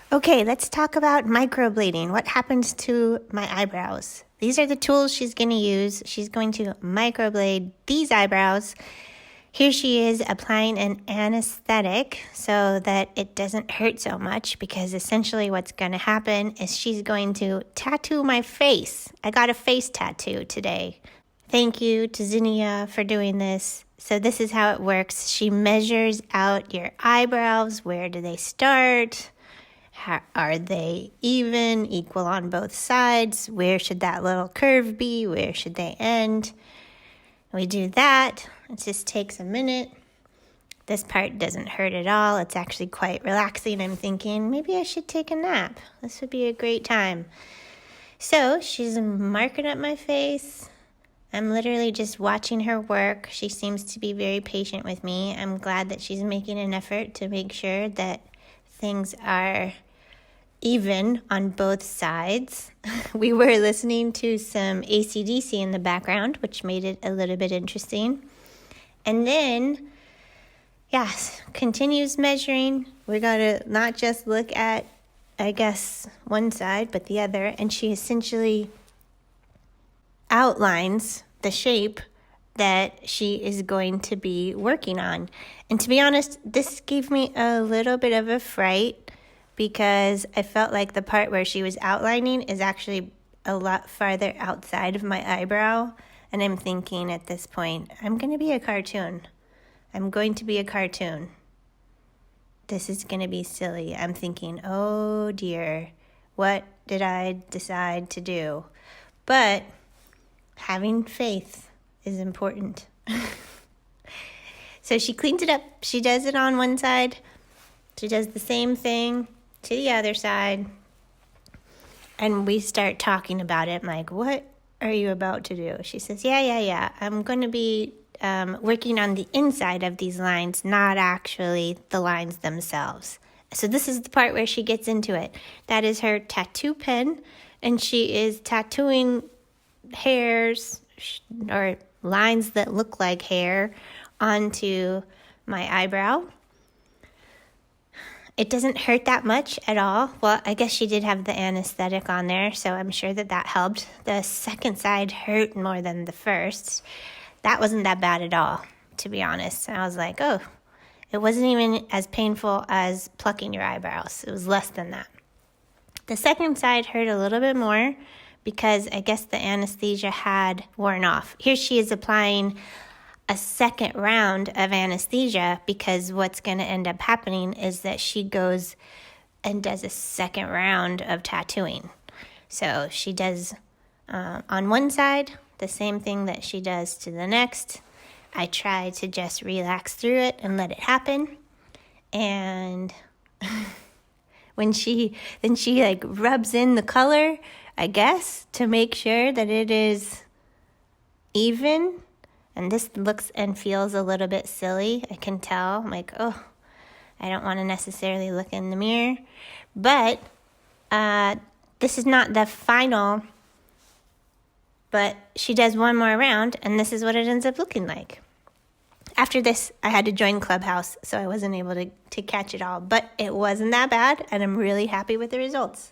Okay, let's talk about microblading. What happens to my eyebrows? These are the tools she's going to use. She's going to microblade these eyebrows. Here she is applying an anesthetic so that it doesn't hurt so much, because essentially what's going to happen is she's going to tattoo my face. I got a face tattoo today. Thank you to Zinnia for doing this. So this is how it works. She measures out your eyebrows. Where do they start? Are they even, equal on both sides? Where should that little curve be? Where should they end? We do that. It just takes a minute. This part doesn't hurt at all. It's actually quite relaxing. I'm thinking maybe I should take a nap. This would be a great time. So she's marking up my face. I'm literally just watching her work. She seems to be very patient with me. I'm glad that she's making an effort to make sure that things are even on both sides. We were listening to some AC/DC in the background, which made it a little bit interesting. And then, yes, continues measuring. We got to not just look at, I guess, one side, but the other. And she essentially outlines the shape that she is going to be working on. And to be honest, this gave me a little bit of a fright, because I felt like the part where she was outlining is actually a lot farther outside of my eyebrow. And I'm thinking at this point, I'm going to be a cartoon. I'm going to be a cartoon. This is going to be silly. I'm thinking, oh dear, what did I decide to do? But having faith is important. So she cleans it up. She does it on one side. She does the same thing to the other side. And we start talking about it. I'm like, what are you about to do? She says, yeah. I'm going to be working on the inside of these lines, not actually the lines themselves. So this is the part where she gets into it. That is her tattoo pen. And she is tattooing hairs or lines that look like hair onto my eyebrow. It doesn't hurt that much at all. Well, I guess she did have the anesthetic on there, so I'm sure that helped. The second side hurt more than the first. That wasn't that bad at all, to be honest. I was like, oh, it wasn't even as painful as plucking your eyebrows. It was less than that. The second side hurt a little bit more because I guess the anesthesia had worn off. Here she is applying a second round of anesthesia, because what's going to end up happening is that she goes and does a second round of tattooing. So she does on one side the same thing that she does to the next. I try to just relax through it and let it happen. And when she like rubs in the color, I guess, to make sure that it is even. And this looks and feels a little bit silly. I can tell. I'm like, oh, I don't want to necessarily look in the mirror. But this is not the final. But she does one more round, and this is what it ends up looking like. After this, I had to join Clubhouse, so I wasn't able to catch it all. But it wasn't that bad, and I'm really happy with the results.